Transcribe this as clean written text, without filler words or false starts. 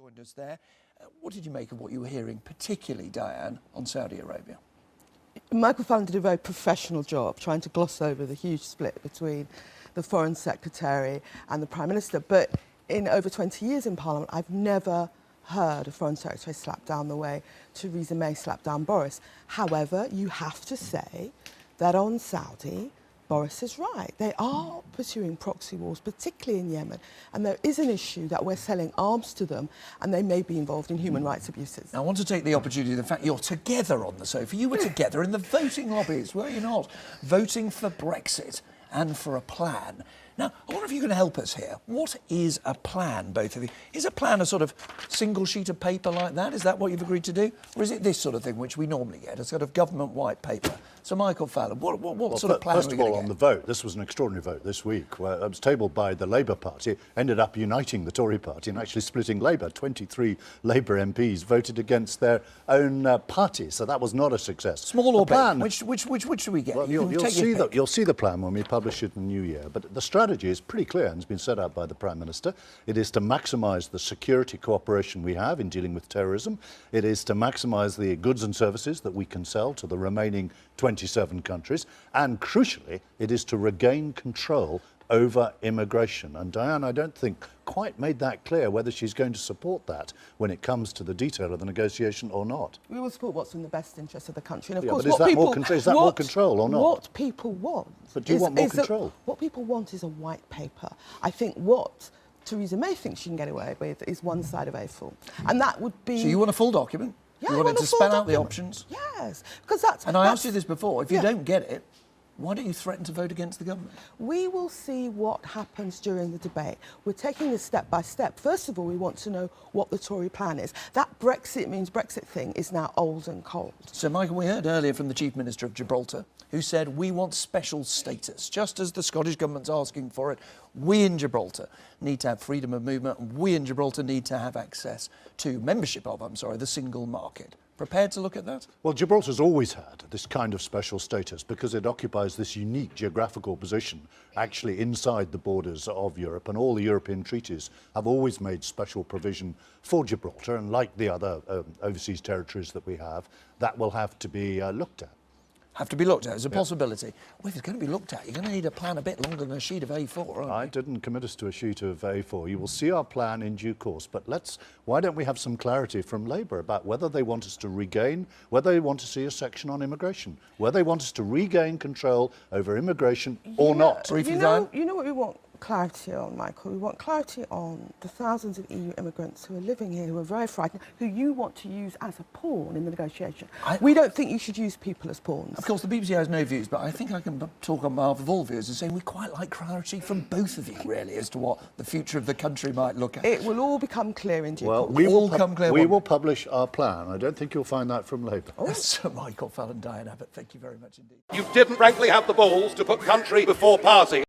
joined us there. What did you make of what you were hearing, particularly, Diane, on Saudi Arabia? Michael Fallon did a very professional job trying to gloss over the huge split between the Foreign Secretary and the Prime Minister. But in over 20 years in Parliament, I've never heard a Foreign Secretary slap down the way Theresa May slapped down Boris. However, you have to say that on Saudi, Boris is right. They are pursuing proxy wars, particularly in Yemen, and there is an issue that we're selling arms to them and they may be involved in human rights abuses. Now, I want to take the opportunity, the fact you're together on the sofa. You were together in the voting lobbies, were you not? Voting for Brexit and for a plan. Now, I wonder if you can help us here. What is a plan, both of you? Is a plan a sort of single sheet of paper like that? Is that what you've agreed to do? Or is it this sort of thing, which we normally get, a sort of government white paper? So, Michael Fallon, what sort of plan first are we of all, going on to the vote, this was an extraordinary vote this week, where it was tabled by the Labour Party, ended up uniting the Tory Party and actually splitting Labour. 23 Labour MPs voted against their own party, so that was not a success. Small or plan, big? Which do we get? Well, you'll see the plan when we publish it in the new year, but the strategy is pretty clear and has been set out by the Prime Minister. It is to maximise the security cooperation we have in dealing with terrorism. It is to maximise the goods and services that we can sell to the remaining 27 countries. And crucially, it is to regain control over immigration. And Diane, I don't think, quite made that clear whether she's going to support that when it comes to the detail of the negotiation or not. We will support what's in the best interest of the country. And of Yeah, course, but is that more control or not? What people want... But do you want more control? What people want is a white paper. I think what Theresa May thinks she can get away with is one side of A4. And that would be... So you want a full document? Yeah, you want it to spell out the options? Yes, because that's... And I asked you this before. If you don't get it, why don't you threaten to vote against the government? We will see what happens during the debate. We're taking this step by step. First of all, we want to know what the Tory plan is. That Brexit means Brexit thing is now old and cold. So, Michael, we heard earlier from the Chief Minister of Gibraltar, who said we want special status. Just as the Scottish Government's asking for it, we in Gibraltar need to have freedom of movement, and we in Gibraltar need to have access to membership of, the single market. Prepared to look at that? Well, Gibraltar's always had this kind of special status because it occupies this unique geographical position actually inside the borders of Europe, and all the European treaties have always made special provision for Gibraltar, and like the other overseas territories that we have, that will have to be looked at. Have to be looked at as a possibility. Well, if it's going to be looked at, you're going to need a plan a bit longer than a sheet of A4, aren't you? I didn't commit us to a sheet of A4. You will see our plan in due course, but why don't we have some clarity from Labour about whether they want us to whether they want to see a section on immigration, whether they want us to regain control over immigration or not. You know what we want clarity on, Michael? We want clarity on the thousands of EU immigrants who are living here, who are very frightened, who you want to use as a pawn in the negotiation. We don't think you should use people as pawns. Of course, the BBC has no views, but I think I can talk on behalf of all viewers and say we quite like clarity from both of you, really, as to what the future of the country might look at. It will all become clear in due course. Well, we will publish our plan. I don't think you'll find that from Labour. Sir Michael Fallon, Diane Abbott, thank you very much indeed. You didn't frankly have the balls to put country before party.